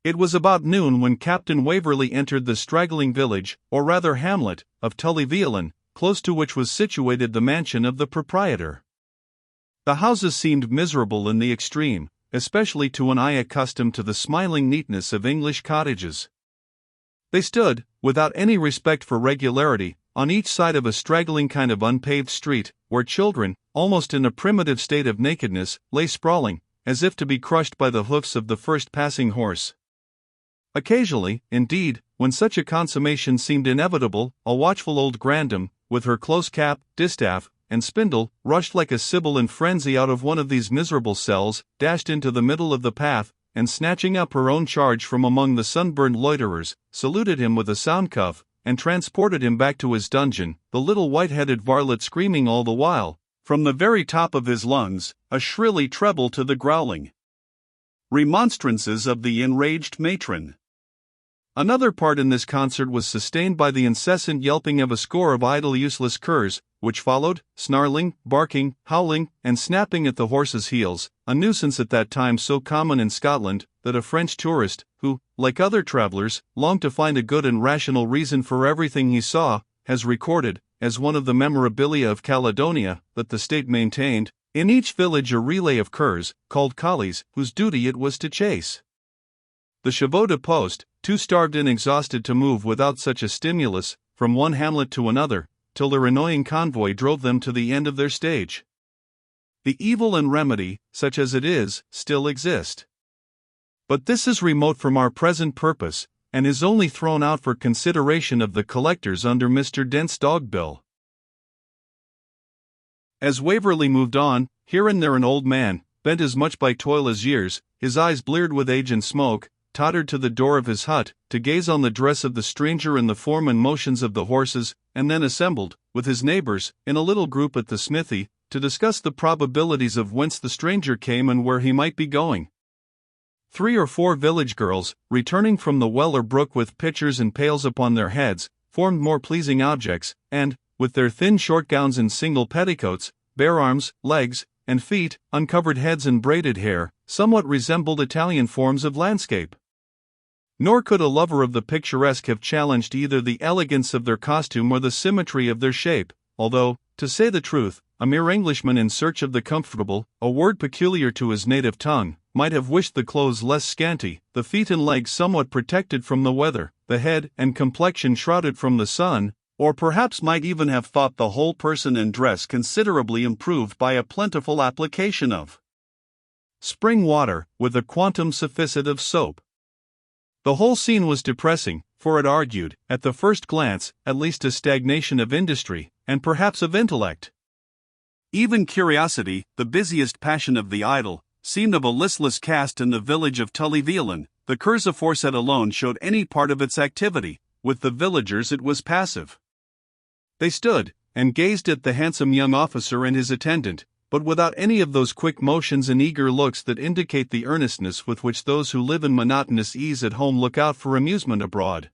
It was about noon when Captain Waverley entered the straggling village, or rather hamlet, of Tullyveolan, close to which was situated the mansion of the proprietor. The houses seemed miserable in the extreme, especially to an eye accustomed to the smiling neatness of English cottages. They stood, without any respect for regularity, on each side of a straggling kind of unpaved street, where children, almost in a primitive state of nakedness, lay sprawling, as if to be crushed by the hoofs of the first passing horse. Occasionally, indeed, when such a consummation seemed inevitable, a watchful old grandam, with her close cap, distaff, and spindle, rushed like a sibyl in frenzy out of one of these miserable cells, dashed into the middle of the path, and snatching up her own charge from among the sunburned loiterers, saluted him with a sound cuff, and transported him back to his dungeon, the little white-headed varlet screaming all the while, from the very top of his lungs, a shrilly treble to the growling remonstrances of the enraged matron. Another part in this concert was sustained by the incessant yelping of a score of idle useless curs, which followed, snarling, barking, howling, and snapping at the horses' heels, a nuisance at that time so common in Scotland, that a French tourist, who, like other travellers, longed to find a good and rational reason for everything he saw, has recorded, as one of the memorabilia of Caledonia, that the state maintained, in each village a relay of curs, called collies, whose duty it was to chase the chevaux de poste, too starved and exhausted to move without such a stimulus, from one hamlet to another, till their annoying convoy drove them to the end of their stage. The evil and remedy, such as it is, still exist. But this is remote from our present purpose, and is only thrown out for consideration of the collectors under Mr. Dent's dog bill. As Waverley moved on, here and there an old man, bent as much by toil as years, his eyes bleared with age and smoke, tottered to the door of his hut, to gaze on the dress of the stranger and the form and motions of the horses, and then assembled, with his neighbours, in a little group at the smithy, to discuss the probabilities of whence the stranger came and where he might be going. 3 or 4 village girls, returning from the well or brook with pitchers and pails upon their heads, formed more pleasing objects, and, with their thin short gowns and single petticoats, bare arms, legs, and feet, uncovered heads and braided hair, somewhat resembled Italian forms of landscape. Nor could a lover of the picturesque have challenged either the elegance of their costume or the symmetry of their shape, although, to say the truth, a mere Englishman in search of the comfortable, a word peculiar to his native tongue, might have wished the clothes less scanty, the feet and legs somewhat protected from the weather, the head and complexion shrouded from the sun, or perhaps might even have thought the whole person and dress considerably improved by a plentiful application of spring water, with a quantum sufficit of soap. The whole scene was depressing, for it argued, at the first glance, at least a stagnation of industry, and perhaps of intellect. Even curiosity, the busiest passion of the idle, seemed of a listless cast in the village of Tullyveolan. The curs aforesaid alone showed any part of its activity, with the villagers it was passive. They stood, and gazed at the handsome young officer and his attendant, but without any of those quick motions and eager looks that indicate the earnestness with which those who live in monotonous ease at home look out for amusement abroad.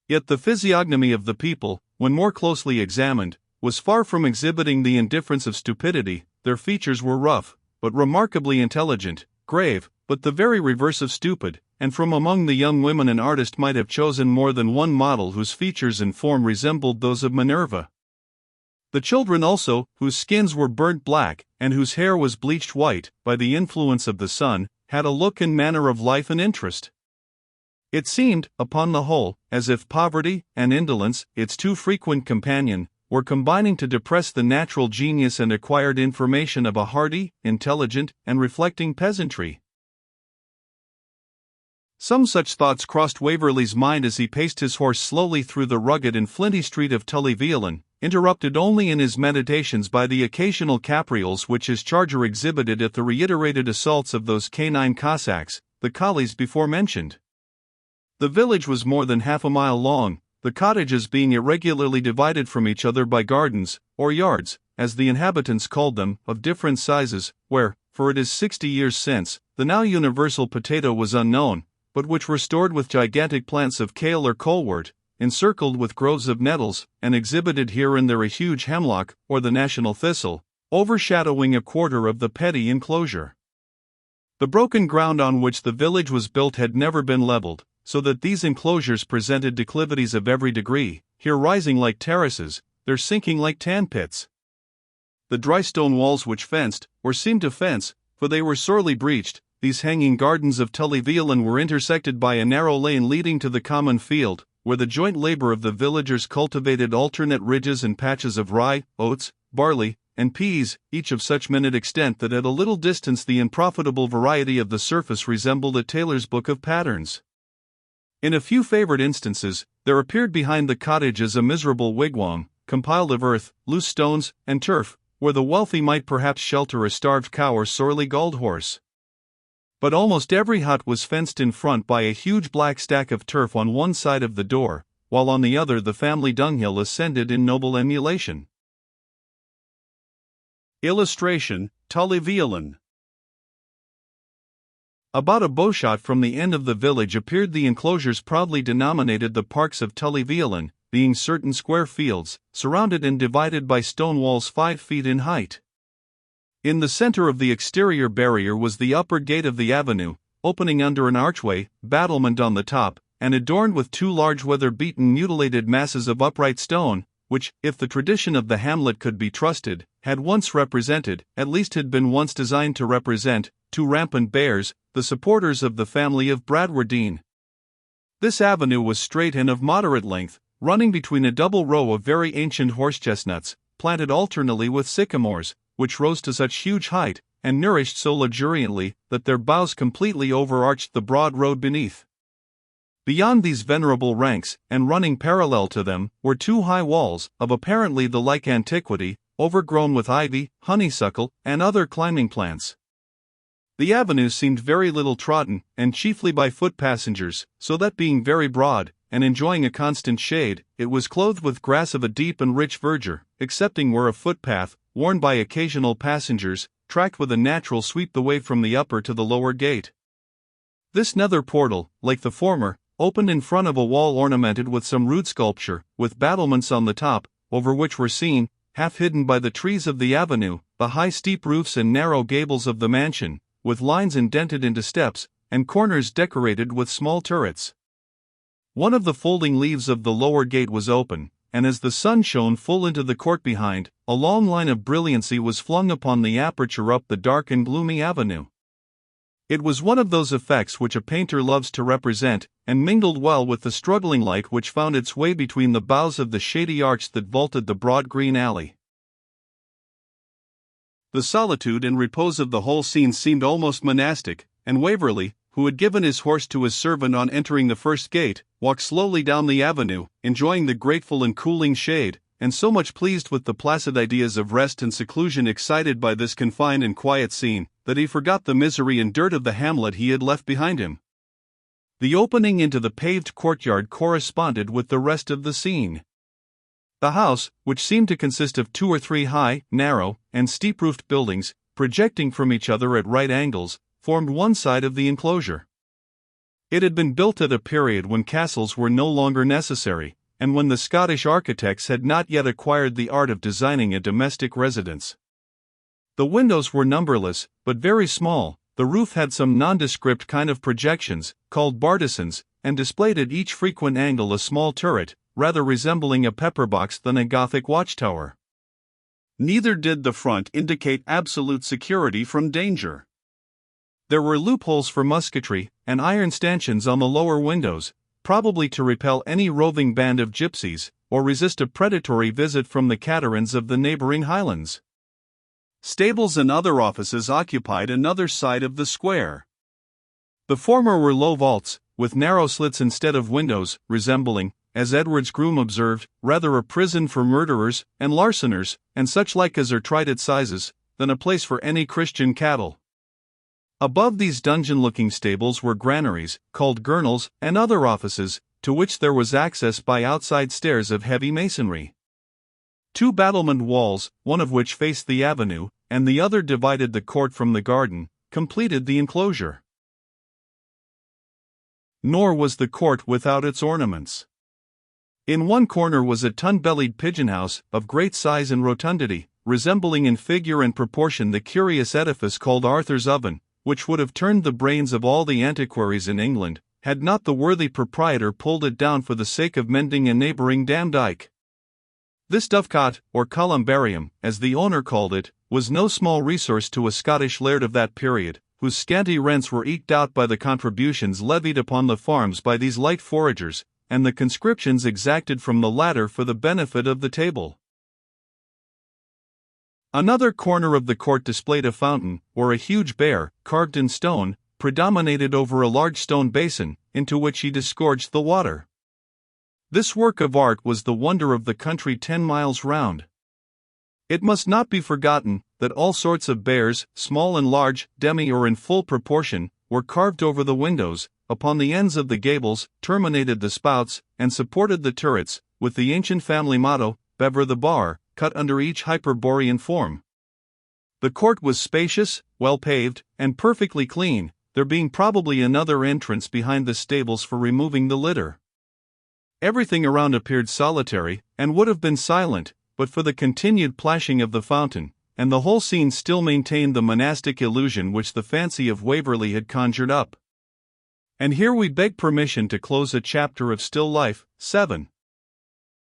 Yet the physiognomy of the people, when more closely examined, was far from exhibiting the indifference of stupidity. Their features were rough, but remarkably intelligent, grave, but the very reverse of stupid, and from among the young women an artist might have chosen more than one model whose features and form resembled those of Minerva. The children also, whose skins were burnt black, and whose hair was bleached white, by the influence of the sun, had a look and manner of life and interest. It seemed, upon the whole, as if poverty and indolence, its too frequent companion, were combining to depress the natural genius and acquired information of a hardy, intelligent, and reflecting peasantry. Some such thoughts crossed Waverley's mind as he paced his horse slowly through the rugged and flinty street of Tullyveolan, interrupted only in his meditations by the occasional caprioles which his charger exhibited at the reiterated assaults of those canine Cossacks, the collies before mentioned. The village was more than half a mile long, the cottages being irregularly divided from each other by gardens, or yards, as the inhabitants called them, of different sizes, where, for it is 60 years since, the now universal potato was unknown, but which were stored with gigantic plants of kale or colewort, encircled with groves of nettles, and exhibited here and there a huge hemlock, or the national thistle, overshadowing a quarter of the petty enclosure. The broken ground on which the village was built had never been leveled, so that these enclosures presented declivities of every degree, here rising like terraces, there sinking like tan pits. The dry stone walls which fenced, or seemed to fence, for they were sorely breached, these hanging gardens of Tully Veolan were intersected by a narrow lane leading to the common field, where the joint labor of the villagers cultivated alternate ridges and patches of rye, oats, barley, and peas, each of such minute extent that at a little distance the unprofitable variety of the surface resembled a tailor's book of patterns. In a few favored instances, there appeared behind the cottages a miserable wigwam, compiled of earth, loose stones, and turf, where the wealthy might perhaps shelter a starved cow or sorely galled horse. But almost every hut was fenced in front by a huge black stack of turf on one side of the door, while on the other the family dunghill ascended in noble emulation. Illustration: Tully Veolan. About a bowshot from the end of the village appeared the enclosures proudly denominated the Parks of Tully Veolan, being certain square fields, surrounded and divided by stone walls 5 feet in height. In the center of the exterior barrier was the upper gate of the avenue, opening under an archway, battlement on the top, and adorned with 2 large weather-beaten mutilated masses of upright stone, which, if the tradition of the hamlet could be trusted, had once represented, at least had been once designed to represent, 2 rampant bears, the supporters of the family of Bradwardine. This avenue was straight and of moderate length, running between a double row of very ancient horse-chestnuts, planted alternately with sycamores, which rose to such huge height, and nourished so luxuriantly, that their boughs completely overarched the broad road beneath. Beyond these venerable ranks, and running parallel to them, were 2 high walls, of apparently the like antiquity, overgrown with ivy, honeysuckle, and other climbing plants. The avenue seemed very little trodden, and chiefly by foot passengers, so that being very broad, and enjoying a constant shade, it was clothed with grass of a deep and rich verdure, excepting where a footpath, worn by occasional passengers, tracked with a natural sweep the way from the upper to the lower gate. This nether portal, like the former, opened in front of a wall ornamented with some rude sculpture, with battlements on the top, over which were seen, half hidden by the trees of the avenue, the high steep roofs and narrow gables of the mansion, with lines indented into steps, and corners decorated with small turrets. One of the folding leaves of the lower gate was open, and as the sun shone full into the court behind, a long line of brilliancy was flung upon the aperture up the dark and gloomy avenue. It was one of those effects which a painter loves to represent, and mingled well with the struggling light which found its way between the boughs of the shady arch that vaulted the broad green alley. The solitude and repose of the whole scene seemed almost monastic, and Waverley, who had given his horse to his servant on entering the first gate, walked slowly down the avenue, enjoying the grateful and cooling shade, and so much pleased with the placid ideas of rest and seclusion excited by this confined and quiet scene, that he forgot the misery and dirt of the hamlet he had left behind him. The opening into the paved courtyard corresponded with the rest of the scene. The house, which seemed to consist of 2 or 3 high, narrow, and steep-roofed buildings, projecting from each other at right angles, formed one side of the enclosure. It had been built at a period when castles were no longer necessary, and when the Scottish architects had not yet acquired the art of designing a domestic residence. The windows were numberless, but very small. The roof had some nondescript kind of projections, called bartizans, and displayed at each frequent angle a small turret, rather resembling a pepper-box than a Gothic watchtower. Neither did the front indicate absolute security from danger. There were loopholes for musketry, and iron stanchions on the lower windows, probably to repel any roving band of gypsies, or resist a predatory visit from the caterans of the neighboring highlands. Stables and other offices occupied another side of the square. The former were low vaults, with narrow slits instead of windows, resembling, as Edward's groom observed, rather a prison for murderers, and larceners, and such like as are tried at sizes, than a place for any Christian cattle. Above these dungeon-looking stables were granaries, called gurnals, and other offices, to which there was access by outside stairs of heavy masonry. 2 battlement walls, one of which faced the avenue, and the other divided the court from the garden, completed the enclosure. Nor was the court without its ornaments. In one corner was a tun-bellied pigeon-house, of great size and rotundity, resembling in figure and proportion the curious edifice called Arthur's Oven, which would have turned the brains of all the antiquaries in England, had not the worthy proprietor pulled it down for the sake of mending a neighbouring dam dyke. This dovecot, or columbarium, as the owner called it, was no small resource to a Scottish laird of that period, whose scanty rents were eked out by the contributions levied upon the farms by these light foragers, and the conscriptions exacted from the latter for the benefit of the table. Another corner of the court displayed a fountain, or a huge bear, carved in stone, predominated over a large stone basin, into which he disgorged the water. This work of art was the wonder of the country 10 miles round. It must not be forgotten that all sorts of bears, small and large, demi or in full proportion, were carved over the windows, upon the ends of the gables, terminated the spouts, and supported the turrets, with the ancient family motto, Bever the Bar, cut under each Hyperborean form. The court was spacious, well paved, and perfectly clean, there being probably another entrance behind the stables for removing the litter. Everything around appeared solitary, and would have been silent, but for the continued plashing of the fountain, and the whole scene still maintained the monastic illusion which the fancy of Waverley had conjured up. And here we beg permission to close a chapter of Still Life, 7.